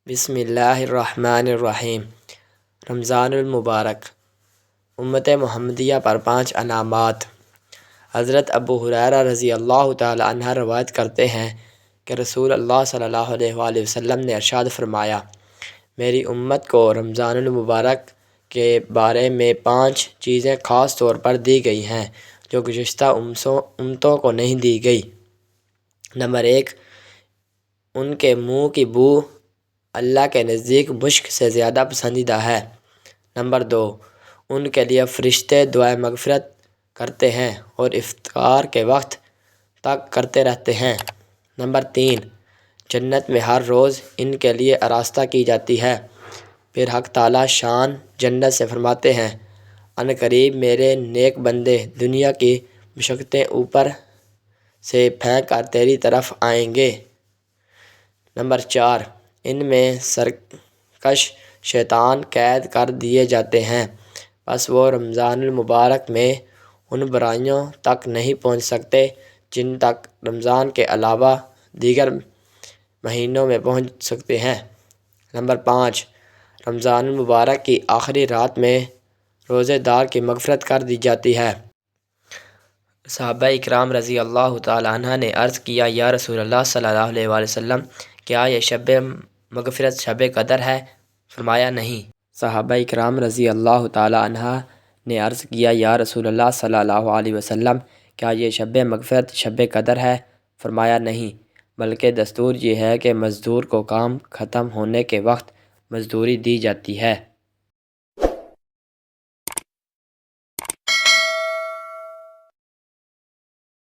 بسم اللہ الرحمن الرحیم۔ رمضان المبارک۔ امت محمدیہ پر 5 انعامات۔ حضرت ابو ہریرہ رضی اللہ تعالی عنہ روایت کرتے ہیں کہ رسول اللہ صلی اللہ علیہ وآلہ وسلم نے ارشاد فرمایا، میری امت کو رمضان المبارک کے بارے میں 5 چیزیں خاص طور پر دی گئی ہیں جو گزشتہ امتوں کو نہیں دی گئی۔ نمبر 1، ان کے منہ کی بو اللہ کے نزدیک مشک سے زیادہ پسندیدہ ہے۔ نمبر 2، ان کے لیے فرشتے دعائے مغفرت کرتے ہیں اور افطار کے وقت تک کرتے رہتے ہیں۔ نمبر 3، جنت میں ہر روز ان کے لیے آراستہ کی جاتی ہے۔ پھر حق تعالی شان جنت سے فرماتے ہیں، ان قریب میرے نیک بندے دنیا کی مشقتیں اوپر سے پھینک کر تیری طرف آئیں گے۔ نمبر 4، ان میں سرکش شیطان قید کر دیے جاتے ہیں، بس وہ رمضان المبارک میں ان برائیوں تک نہیں پہنچ سکتے جن تک رمضان کے علاوہ دیگر مہینوں میں پہنچ سکتے ہیں۔ نمبر 5، رمضان المبارک کی آخری رات میں روزے دار کی مغفرت کر دی جاتی ہے۔ صحابہ اکرام رضی اللہ تعالی عنہ نے عرض کیا، یا رسول اللہ صلی اللہ علیہ وآلہ وسلم، کیا یہ شب مغفرت شب قدر ہے؟ فرمایا نہیں۔ صحابہ اکرام رضی اللہ تعالی عنہ نے عرض کیا، یا رسول اللہ صلی اللہ علیہ وسلم، کیا یہ شب مغفرت شب قدر ہے؟ فرمایا نہیں، بلکہ دستور یہ ہے کہ مزدور کو کام ختم ہونے کے وقت مزدوری دی جاتی ہے۔